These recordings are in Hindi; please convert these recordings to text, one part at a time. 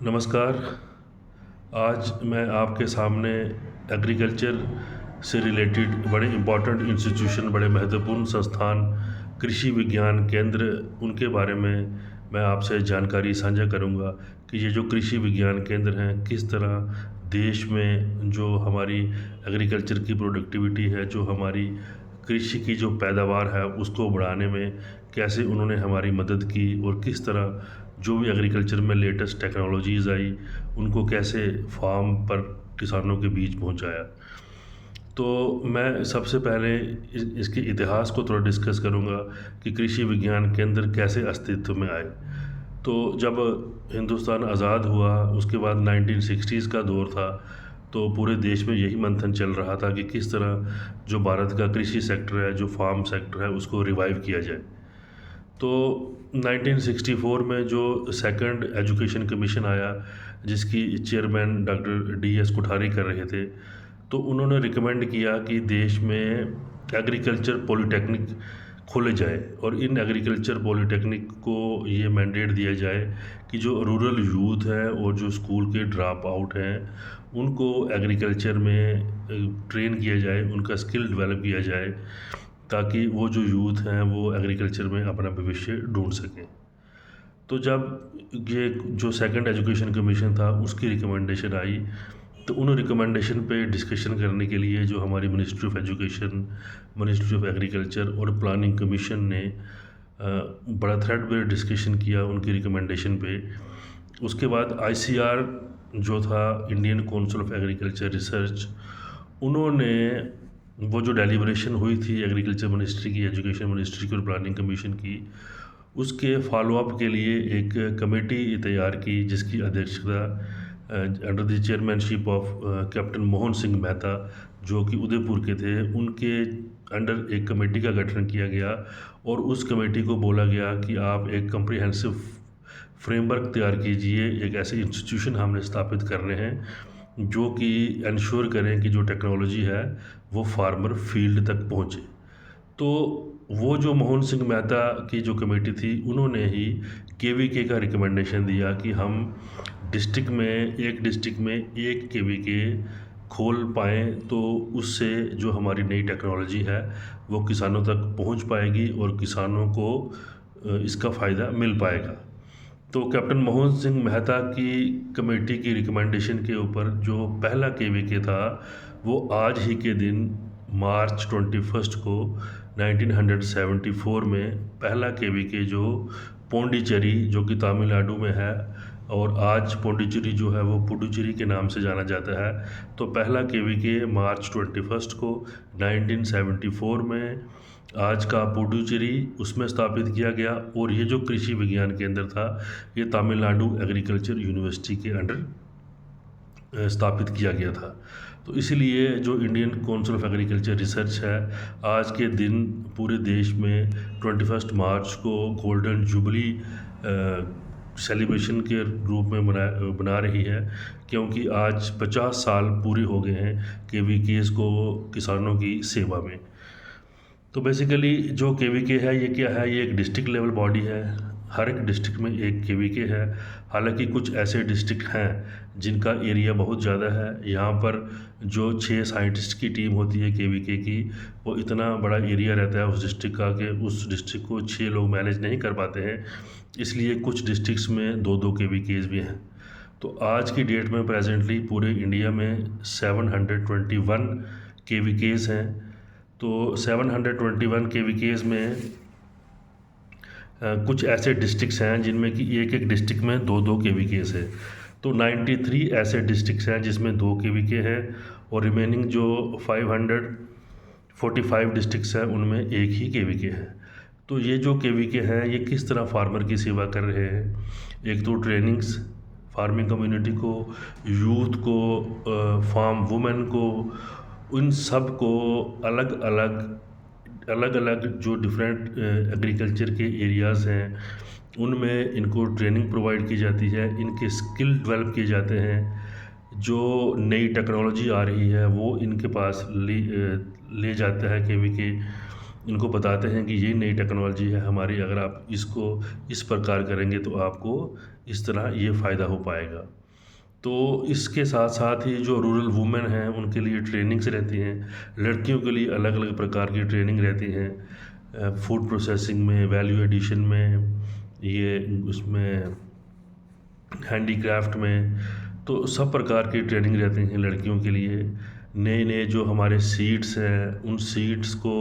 नमस्कार। आज मैं आपके सामने एग्रीकल्चर से रिलेटेड बड़े इम्पोर्टेंट इंस्टीट्यूशन, बड़े महत्वपूर्ण संस्थान, कृषि विज्ञान केंद्र, उनके बारे में मैं आपसे जानकारी साझा करूंगा कि ये जो कृषि विज्ञान केंद्र हैं किस तरह देश में जो हमारी एग्रीकल्चर की प्रोडक्टिविटी है, जो हमारी कृषि की जो पैदावार है उसको बढ़ाने में कैसे उन्होंने हमारी मदद की, और किस तरह जो भी एग्रीकल्चर में लेटेस्ट टेक्नोलॉजीज़ आई उनको कैसे फार्म पर किसानों के बीच पहुंचाया। तो मैं सबसे पहले इसके इतिहास को थोड़ा डिस्कस करूंगा कि कृषि विज्ञान केंद्र कैसे अस्तित्व में आए। तो जब हिंदुस्तान आज़ाद हुआ उसके बाद 1960s का दौर था, तो पूरे देश में यही मंथन चल रहा था कि किस तरह जो भारत का कृषि सेक्टर है, जो फार्म सेक्टर है, उसको रिवाइव किया जाए। तो 1964 में जो सेकंड एजुकेशन कमीशन आया, जिसकी चेयरमैन डॉक्टर DS कोठारी कर रहे थे, तो उन्होंने रिकमेंड किया कि देश में एग्रीकल्चर पॉलिटेक्निक खोले जाए, और इन एग्रीकल्चर पॉलिटेक्निक को ये मैंडेट दिया जाए कि जो रूरल यूथ है और जो स्कूल के ड्रॉप आउट हैं उनको एग्रीकल्चर में ट्रेन किया जाए, उनका स्किल डेवलप किया जाए, ताकि वो जो यूथ हैं वो एग्रीकल्चर में अपना भविष्य ढूंढ सकें। तो जब ये जो सेकंड एजुकेशन कमीशन था उसकी रिकमेंडेशन आई, तो उन रिकमेंडेशन पे डिस्कशन करने के लिए जो हमारी ministry of education, ministry of agriculture और प्लानिंग कमीशन ने बड़ा थ्रेड पे डिस्कशन किया उनकी रिकमेंडेशन पे। उसके बाद ICR जो था, Indian council of agriculture research, उन्होंने वो जो डेलिब्रेशन हुई थी एग्रीकल्चर मिनिस्ट्री की, एजुकेशन मिनिस्ट्री की और प्लानिंग कमीशन की, उसके फॉलोअप के लिए एक कमेटी तैयार की, जिसकी अध्यक्षता under the chairmanship of captain Mohan Singh Mehta, जो कि उदयपुर के थे, उनके अंडर एक कमेटी का गठन किया गया। और उस कमेटी को बोला गया कि आप एक कम्प्रिहेंसिव फ्रेमवर्क तैयार कीजिए, एक ऐसे इंस्टीट्यूशन हमने स्थापित करने हैं जो कि इंश्योर करें कि जो टेक्नोलॉजी है वो फार्मर फील्ड तक पहुँचे। तो वो जो मोहन सिंह मेहता की जो कमेटी थी, उन्होंने ही KVK का रिकमेंडेशन दिया कि हम एक डिस्ट्रिक्ट में एक KVK खोल पाएँ, तो उससे जो हमारी नई टेक्नोलॉजी है वो किसानों तक पहुंच पाएगी और किसानों को इसका फ़ायदा मिल पाएगा। तो कैप्टन मोहन सिंह मेहता की कमेटी की रिकमेंडेशन के ऊपर जो पहला KVK था, वो आज ही के दिन मार्च 21 को 1974 में पहला KVK जो पौंडीचेरी, जो कि तमिलनाडु में है, और आज पौंडीचेरी जो है वो पुडुचेरी के नाम से जाना जाता है, तो पहला KVK मार्च 21 को 1974 में आज का पुडुचेरी उसमें स्थापित किया गया। और ये जो कृषि विज्ञान केंद्र था, ये तमिलनाडु एग्रीकल्चर यूनिवर्सिटी के अंडर स्थापित किया गया था। तो इसलिए जो Indian council of agriculture research है, आज के दिन पूरे देश में 21 मार्च को गोल्डन जुबली सेलिब्रेशन के रूप में बना रही है, क्योंकि आज 50 साल पूरे हो गए हैं KVKs को किसानों की सेवा में। तो बेसिकली जो KVK है ये क्या है, ये एक डिस्ट्रिक्ट लेवल बॉडी है। हर एक डिस्ट्रिक्ट में एक KVK है। हालांकि कुछ ऐसे डिस्ट्रिक्ट हैं जिनका एरिया बहुत ज़्यादा है। यहाँ पर जो 6 साइंटिस्ट की टीम होती है KVK की, वो इतना बड़ा एरिया रहता है उस डिस्ट्रिक्ट का कि उस डिस्ट्रिक्ट को 6 लोग मैनेज नहीं कर पाते हैं, इसलिए कुछ डिस्ट्रिक्ट्स में 2-2 KVKs भी हैं। तो आज की डेट में प्रेजेंटली पूरे इंडिया में 721 KVKs हैं। तो 721 KVKs में कुछ ऐसे डिस्ट्रिक्ट्स हैं जिनमें कि एक डिस्ट्रिक्ट में 2-2 KVKs है। तो 93 ऐसे डिस्ट्रिक्ट्स हैं जिसमें 2 KVK हैं, और रिमेनिंग जो 545 डिस्ट्रिक्ट्स हैं उनमें एक ही KVK है। तो ये जो KVK हैं ये किस तरह फार्मर की सेवा कर रहे हैं, एक तो ट्रेनिंग्स फार्मिंग कम्युनिटी को, यूथ को, फार्म वुमेन को, उन सब को अलग अलग जो डिफरेंट एग्रीकल्चर के एरियाज़ हैं उनमें इनको ट्रेनिंग प्रोवाइड की जाती है, इनके स्किल डेवलप किए जाते हैं। जो नई टेक्नोलॉजी आ रही है वो इनके पास ले जाता है KVK, इनको बताते हैं कि ये नई टेक्नोलॉजी है हमारी, अगर आप इसको इस प्रकार करेंगे तो आपको इस तरह ये फ़ायदा हो पाएगा। तो इसके साथ साथ ही जो रूरल वुमेन हैं उनके लिए ट्रेनिंग्स रहती हैं, लड़कियों के लिए अलग अलग प्रकार की ट्रेनिंग रहती हैं, फूड प्रोसेसिंग में, वैल्यू एडिशन में, ये उसमें हैंडीक्राफ्ट में। तो सब प्रकार की ट्रेनिंग रहती हैं लड़कियों के लिए। नए नए जो हमारे सीड्स हैं उन सीड्स को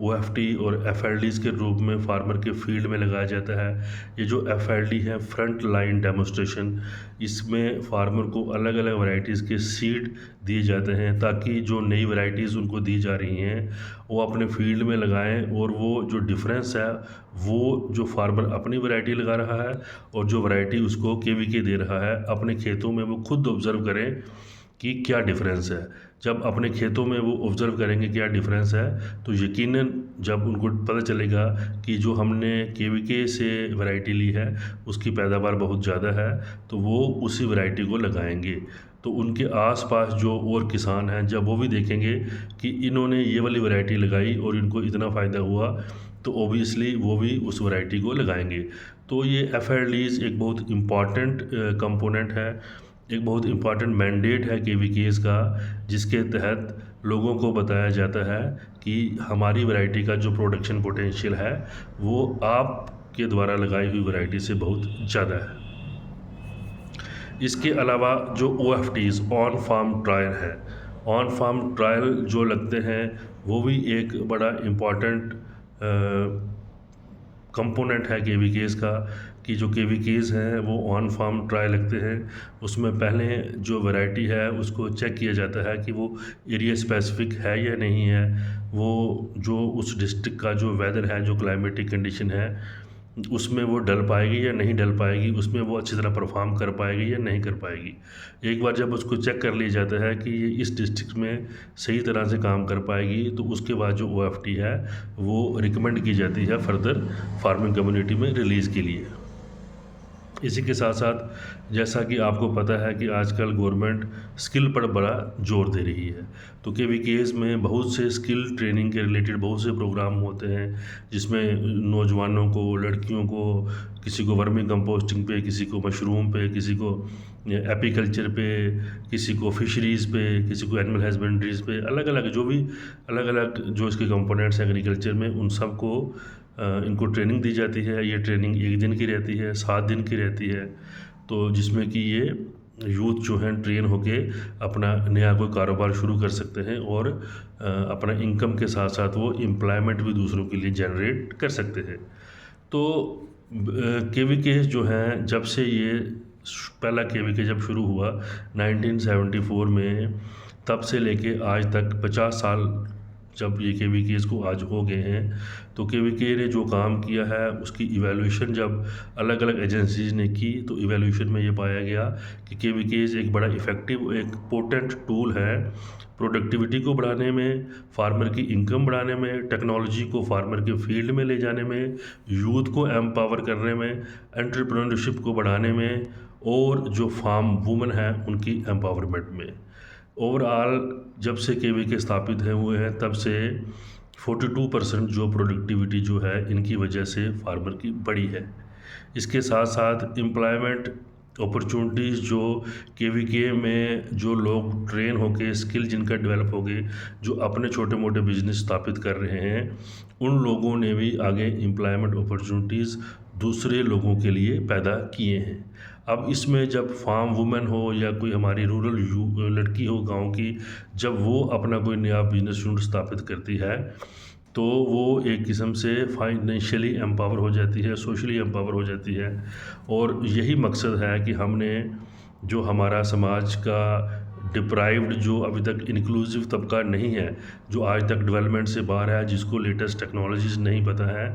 ओएफटी और एफएलडीज़ के रूप में फार्मर के फील्ड में लगाया जाता है। ये जो एफएलडी है, फ्रंट लाइन डेमोस्ट्रेशन, इसमें फार्मर को अलग अलग वैरायटीज़ के सीड दिए जाते हैं ताकि जो नई वैरायटीज़ उनको दी जा रही हैं वो अपने फील्ड में लगाएं, और वो जो डिफरेंस है वो जो फार्मर अपनी वैरायटी लगा रहा है और जो वैरायटी उसको केवीके दे रहा है, अपने खेतों में वो खुद ऑब्ज़र्व करें कि क्या डिफरेंस है। जब अपने खेतों में वो ऑब्ज़र्व करेंगे क्या डिफरेंस है, तो यकीनन जब उनको पता चलेगा कि जो हमने केवीके से वैरायटी ली है उसकी पैदावार बहुत ज़्यादा है, तो वो उसी वैरायटी को लगाएंगे। तो उनके आसपास जो और किसान हैं जब वो भी देखेंगे कि इन्होंने ये वाली वैरायटी लगाई और इनको इतना फ़ायदा हुआ, तो ओबियसली वो भी उस वैरायटी को लगाएंगे। तो ये एफएलडीज़ एक बहुत इम्पॉर्टेंट कंपोनेंट है, एक बहुत इम्पॉर्टेंट मैंडेट है केवीकेज़ का, जिसके तहत लोगों को बताया जाता है कि हमारी वैरायटी का जो प्रोडक्शन पोटेंशियल है वो आपके द्वारा लगाई हुई वैरायटी से बहुत ज़्यादा है। इसके अलावा जो ओएफटीज़, ऑन फार्म ट्रायल है, ऑन फार्म ट्रायल जो लगते हैं वो भी एक बड़ा इम्पॉर्टेंट कंपोनेंट है केवीकेज़ का, कि जो केवीकेज़ हैं वो ऑन फार्म ट्रायल लगते हैं। उसमें पहले जो वैरायटी है उसको चेक किया जाता है कि वो एरिया स्पेसिफिक है या नहीं है, वो जो उस डिस्ट्रिक्ट का जो वेदर है, जो क्लाइमेटिक कंडीशन है, उसमें वो डल पाएगी या नहीं डल पाएगी, उसमें वो अच्छी तरह परफॉर्म कर पाएगी या नहीं कर पाएगी। एक बार जब उसको चेक कर लिया जाता है कि ये इस डिस्ट्रिक्ट में सही तरह से काम कर पाएगी, तो उसके बाद जो ओएफटी है वो रिकमेंड की जाती है फर्दर फार्मिंग कम्युनिटी में रिलीज़ के लिए। इसी के साथ साथ जैसा कि आपको पता है कि आजकल गवर्नमेंट स्किल पर बड़ा जोर दे रही है, तो केवीकेज़ में बहुत से स्किल ट्रेनिंग के रिलेटेड बहुत से प्रोग्राम होते हैं, जिसमें नौजवानों को, लड़कियों को, किसी को वर्मी कंपोस्टिंग पे, किसी को मशरूम पे, किसी को एपीकल्चर पे, किसी को फिशरीज़ पे, किसी को एनिमल हस्बेंड्रीज़ पे, अलग अलग जो भी अलग अलग जो इसके कंपोनेंट्स हैं एग्रीकल्चर में, उन सब को इनको ट्रेनिंग दी जाती है। ये ट्रेनिंग 1 दिन की रहती है, 7 दिन की रहती है, तो जिसमें कि ये यूथ जो हैं ट्रेन होके अपना नया कोई कारोबार शुरू कर सकते हैं और अपना इनकम के साथ साथ वो एम्प्लॉयमेंट भी दूसरों के लिए जनरेट कर सकते हैं। तो केवीके जो हैं, जब से ये पहला केवीके जब शुरू हुआ 1974 में, तब से लेके आज तक 50 साल जब ये केवीकेज़ को आज हो गए हैं, तो केवीके ने जो काम किया है उसकी इवैल्यूएशन जब अलग अलग एजेंसीज़ ने की, तो इवैल्यूएशन में ये पाया गया कि केवीकेज़ एक बड़ा इफ़ेक्टिव, एक पोटेंट टूल है प्रोडक्टिविटी को बढ़ाने में, फार्मर की इनकम बढ़ाने में, टेक्नोलॉजी को फार्मर के फील्ड में ले जाने में, यूथ को एम्पावर करने में, एंटरप्रेन्योरशिप को बढ़ाने में, और जो फार्म वुमेन हैं उनकी एम्पावरमेंट में। ओवरऑल जब से केवीके स्थापित है हुए हैं तब से 42% जो प्रोडक्टिविटी जो है इनकी वजह से फार्मर की बढ़ी है। इसके साथ साथ एम्प्लॉयमेंट अपॉर्चुनिटीज़ जो केवीके में जो लोग ट्रेन होके स्किल जिनका डेवलप हो गए, जो अपने छोटे मोटे बिजनेस स्थापित कर रहे हैं, उन लोगों ने भी आगे एम्प्लॉयमेंट अपॉर्चुनिटीज़ दूसरे लोगों के लिए पैदा किए हैं। अब इसमें जब फार्म वुमेन हो या कोई हमारी रूरल लड़की हो गांव की, जब वो अपना कोई नया बिजनेस यूनिट स्थापित करती है, तो वो एक किस्म से फाइनेंशियली एम्पावर हो जाती है, सोशली एम्पावर हो जाती है। और यही मकसद है कि हमने जो हमारा समाज का डिप्राइव्ड, जो अभी तक इंक्लूसिव तबका नहीं है, जो आज तक डेवलपमेंट से बाहर है, जिसको लेटेस्ट टेक्नोलॉजीज़ नहीं पता है,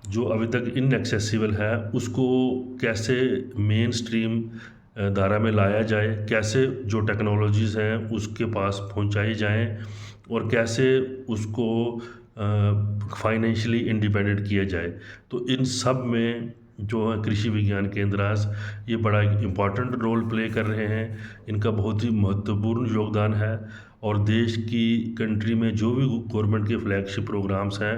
जो अभी तक इनएक्सेसिबल है, उसको कैसे मेन स्ट्रीम धारा में लाया जाए, कैसे जो टेक्नोलॉजीज़ हैं उसके पास पहुंचाई जाएं, और कैसे उसको फाइनेंशियली इंडिपेंडेंट किया जाए। तो इन सब में जो है कृषि विज्ञान केंद्र आज ये बड़ा इम्पॉर्टेंट रोल प्ले कर रहे हैं, इनका बहुत ही महत्वपूर्ण योगदान है। और देश की कंट्री में जो भी गवर्नमेंट के फ्लैगशिप प्रोग्राम्स हैं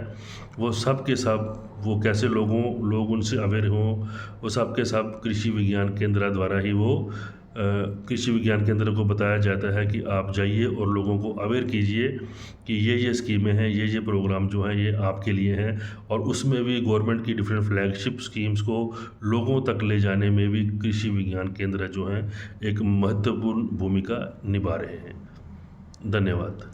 वो सब के सब, वो कैसे लोग उनसे अवेयर हों, वो सब के सब कृषि विज्ञान केंद्र द्वारा ही वो कृषि विज्ञान केंद्र को बताया जाता है कि आप जाइए और लोगों को अवेयर कीजिए कि ये स्कीमें हैं, ये प्रोग्राम जो हैं ये आपके लिए हैं। और उसमें भी गवर्नमेंट की डिफरेंट फ्लैगशिप स्कीम्स को लोगों तक ले जाने में भी कृषि विज्ञान केंद्र जो हैं एक महत्वपूर्ण भूमिका निभा रहे हैं। धन्यवाद।